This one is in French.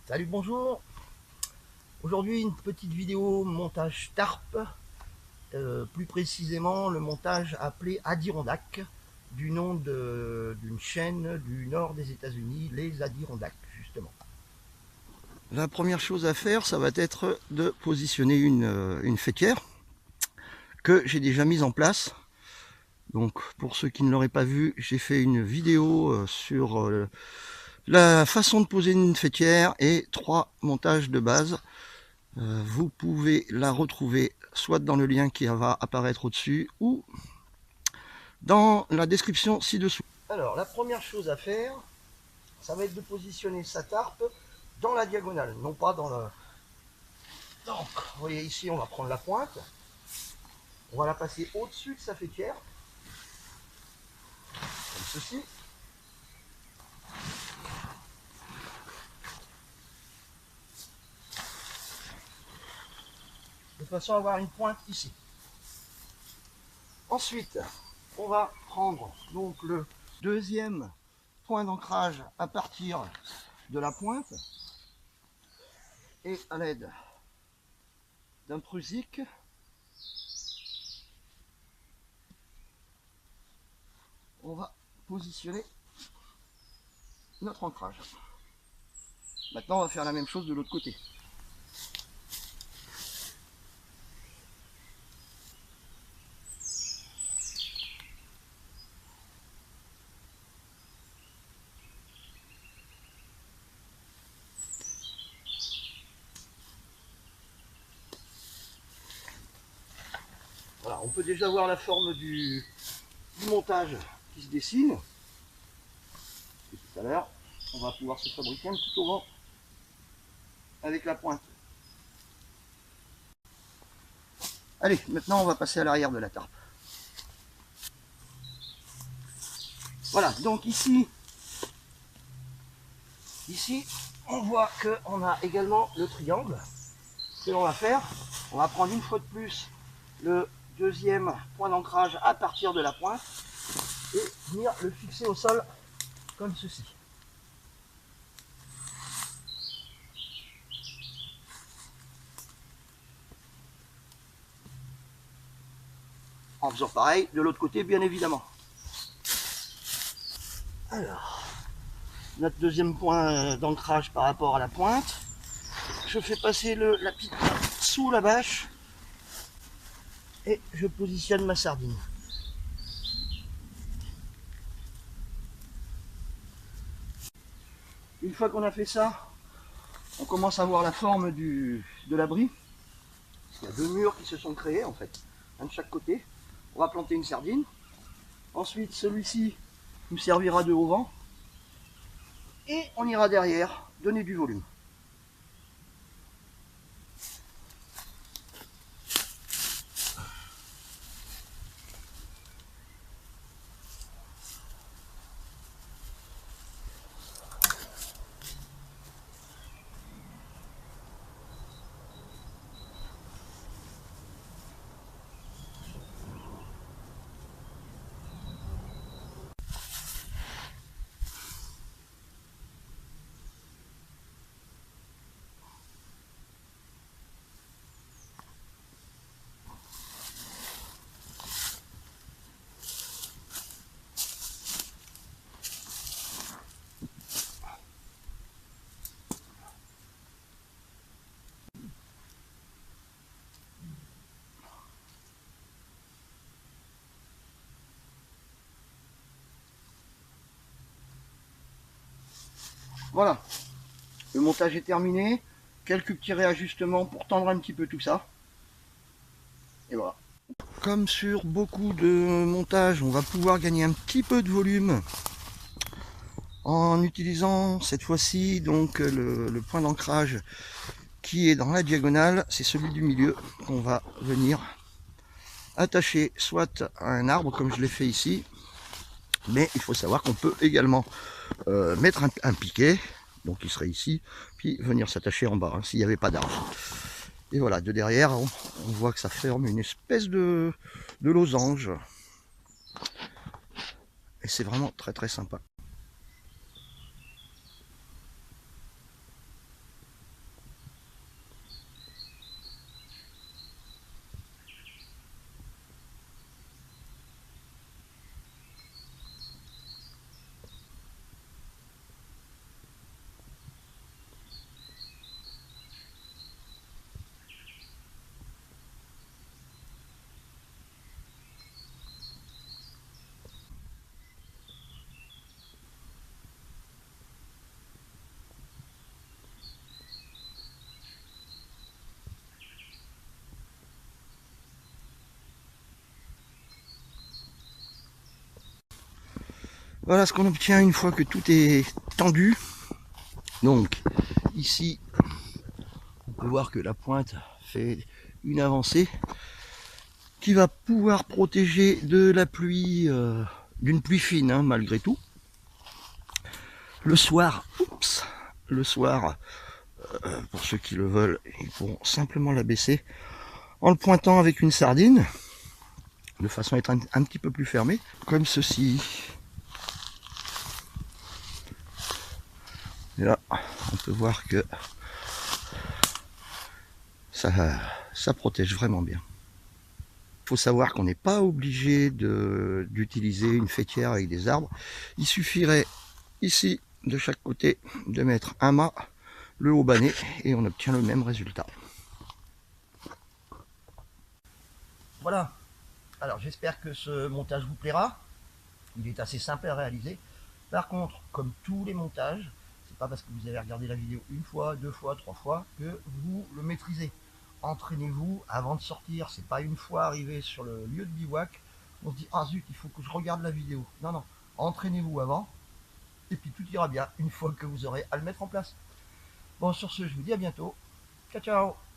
Salut, bonjour. Aujourd'hui, une petite vidéo montage tarp, plus précisément le montage appelé Adirondack, du nom d'une chaîne du nord des États-Unis, les Adirondacks, justement. La première chose à faire, ça va être de positionner une fêtière que j'ai déjà mise en place. Donc, pour ceux qui ne l'auraient pas vu, j'ai fait une vidéo sur la façon de poser une fêtière et 3 montages de base. Vous pouvez la retrouver soit dans le lien qui va apparaître au-dessus ou dans la description ci-dessous. Alors, la première chose à faire, ça va être de positionner sa tarpe dans la diagonale, non pas dans le... Donc, vous voyez ici, on va prendre la pointe, on va la passer au-dessus de sa fêtière, comme ceci. De façon à avoir une pointe ici. Ensuite, on va prendre donc le deuxième point d'ancrage à partir de la pointe et à l'aide d'un prusique, on va positionner notre ancrage. Maintenant, on va faire la même chose de l'autre côté. Voilà, on peut déjà voir la forme du montage qui se dessine. Et tout à l'heure, on va pouvoir se fabriquer un petit auvent avec la pointe. Allez, maintenant on va passer à l'arrière de la tarpe. Voilà, donc ici, on voit qu'on a également le triangle. Ce que l'on va faire, on va prendre une fois de plus le deuxième point d'ancrage à partir de la pointe et venir le fixer au sol comme ceci. En faisant pareil de l'autre côté, bien évidemment. Alors, notre deuxième point d'ancrage par rapport à la pointe. Je fais passer la petite sous la bâche et je positionne ma sardine. Une fois qu'on a fait ça, on commence à voir la forme de l'abri. Il y a 2 murs qui se sont créés en fait, un de chaque côté. On va planter une sardine. Ensuite, celui-ci nous servira de auvent. Et on ira derrière donner du volume. Voilà, le montage est terminé. Quelques petits réajustements pour tendre un petit peu tout ça. Et voilà. Comme sur beaucoup de montages, on va pouvoir gagner un petit peu de volume en utilisant cette fois-ci donc le point d'ancrage qui est dans la diagonale, c'est celui du milieu qu'on va venir attacher soit à un arbre comme je l'ai fait ici, mais il faut savoir qu'on peut également mettre un piquet, donc il serait ici, puis venir s'attacher en bas, hein, s'il n'y avait pas d'arbre. Et voilà, de derrière, on voit que ça forme une espèce de losange. Et c'est vraiment très très sympa. Voilà ce qu'on obtient une fois que tout est tendu. Donc ici, on peut voir que la pointe fait une avancée qui va pouvoir protéger de la pluie, d'une pluie fine, hein, malgré tout. Le soir, pour ceux qui le veulent, ils pourront simplement la baisser en le pointant avec une sardine, de façon à être un petit peu plus fermé, comme ceci. Et là, on peut voir que ça protège vraiment bien. Il faut savoir qu'on n'est pas obligé d'utiliser une faîtière avec des arbres. Il suffirait ici, de chaque côté, de mettre un mât, le haut-bané, et on obtient le même résultat. Voilà. Alors j'espère que ce montage vous plaira. Il est assez simple à réaliser. Par contre, comme tous les montages, c'est pas parce que vous avez regardé la vidéo une fois, deux fois, trois fois que vous le maîtrisez. Entraînez-vous avant de sortir. C'est pas une fois arrivé sur le lieu de bivouac, on se dit ah zut, il faut que je regarde la vidéo. Non, non. Entraînez-vous avant, et puis tout ira bien une fois que vous aurez à le mettre en place. Bon, sur ce, je vous dis à bientôt. Ciao, ciao.